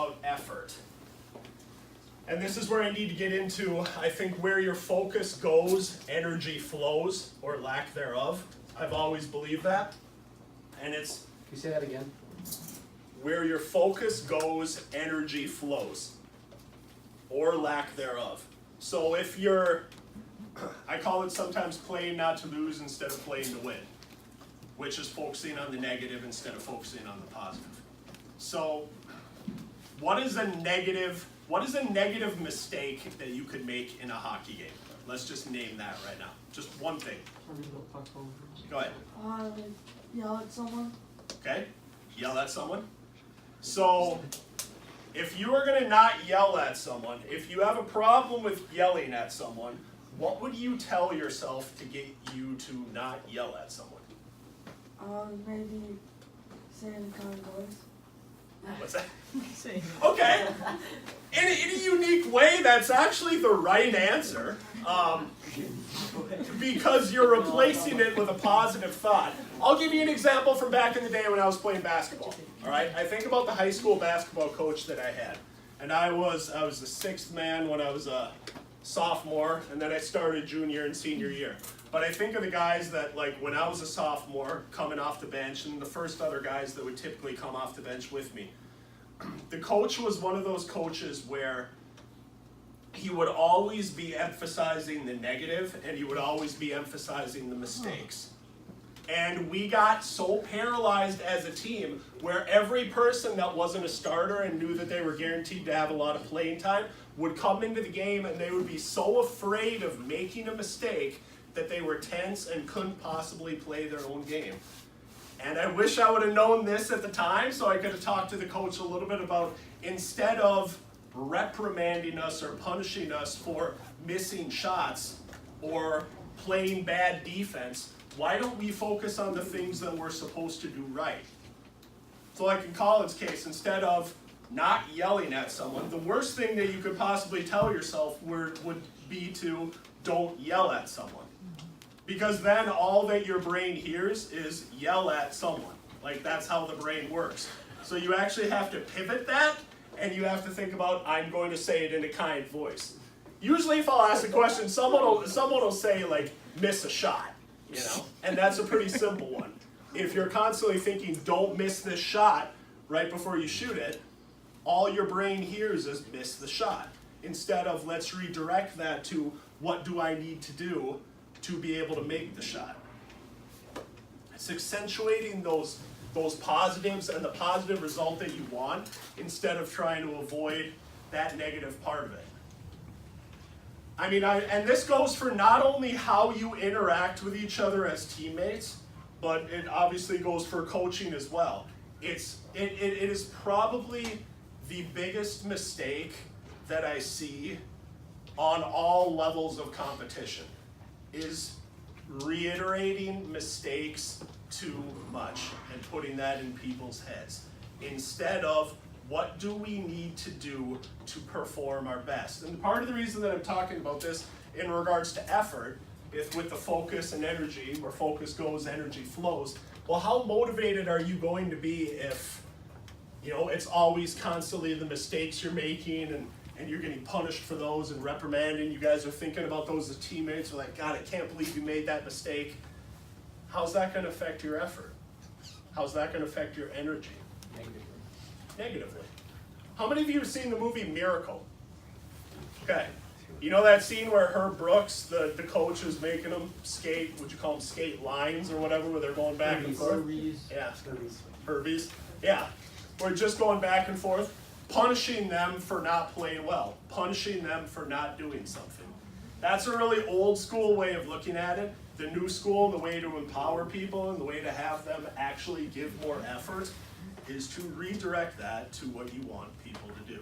about effort. And this is where I need to get into, I think, where your focus goes, energy flows, or lack thereof. I've always believed that. And it's... Can you say that again? Where your focus goes, energy flows, or lack thereof. So if you're, I call it sometimes playing not to lose instead of playing to win, which is focusing on the negative instead of focusing on the positive. So what is a negative mistake that you could make in a hockey game? Let's just name that right now. Just one thing. Go ahead. Yell at someone. Okay, yell at someone. So if you are going to not yell at someone, if you have a problem with yelling at someone, what would you tell yourself to get you to not yell at someone? Maybe say in a kind voice. What's that? Okay. In a unique way, that's actually the right answer. Because you're replacing it with a positive thought. I'll give you an example from back in the day when I was playing basketball. All right, I think about the high school basketball coach that I had, and I was the sixth man when I was a sophomore, and then I started junior and senior year. But I think of the guys that, like, when I was a sophomore, coming off the bench, and the first other guys that would typically come off the bench with me. The coach was one of those coaches where he would always be emphasizing the negative, and he would always be emphasizing the mistakes. And we got so paralyzed as a team where every person that wasn't a starter and knew that they were guaranteed to have a lot of playing time would come into the game, and they would be so afraid of making a mistake that they were tense and couldn't possibly play their own game. And I wish I would have known this at the time, so I could have talked to the coach a little bit about, instead of reprimanding us or punishing us for missing shots or playing bad defense, why don't we focus on the things that we're supposed to do right? So like in Colin's case, instead of not yelling at someone, the worst thing that you could possibly tell yourself would be to don't yell at someone. Because then all that your brain hears is yell at someone. Like, that's how the brain works. So you actually have to pivot that, and you have to think about, I'm going to say it in a kind voice. Usually if I'll ask a question, someone will say, like, miss a shot, you know? And that's a pretty simple one. If you're constantly thinking, don't miss this shot right before you shoot it, all your brain hears is miss the shot. Instead of, let's redirect that to, what do I need to do to be able to make the shot? It's accentuating those positives and the positive result that you want instead of trying to avoid that negative part of it. I mean, and this goes for not only how you interact with each other as teammates, but it obviously goes for coaching as well. It is probably the biggest mistake that I see on all levels of competition, is reiterating mistakes too much and putting that in people's heads, instead of what do we need to do to perform our best. And part of the reason that I'm talking about this in regards to effort is with the focus and energy, where focus goes, energy flows. Well, how motivated are you going to be if, you know, it's always constantly the mistakes you're making, and you're getting punished for those and reprimanded. You guys are thinking about those as teammates. You're like, God, I can't believe you made that mistake. How's that going to affect your effort? How's that going to affect your energy? Negatively. How many of you have seen the movie Miracle? Okay. You know that scene where Herb Brooks, the coach, is making them skate, would you call them skate lines or whatever, where they're going back and forth? Yeah. Herbies. Yeah. We're just going back and forth, punishing them for not playing well, punishing them for not doing something. That's a really old school way of looking at it. The new school, the way to empower people and the way to have them actually give more effort, is to redirect that to what you want people to do.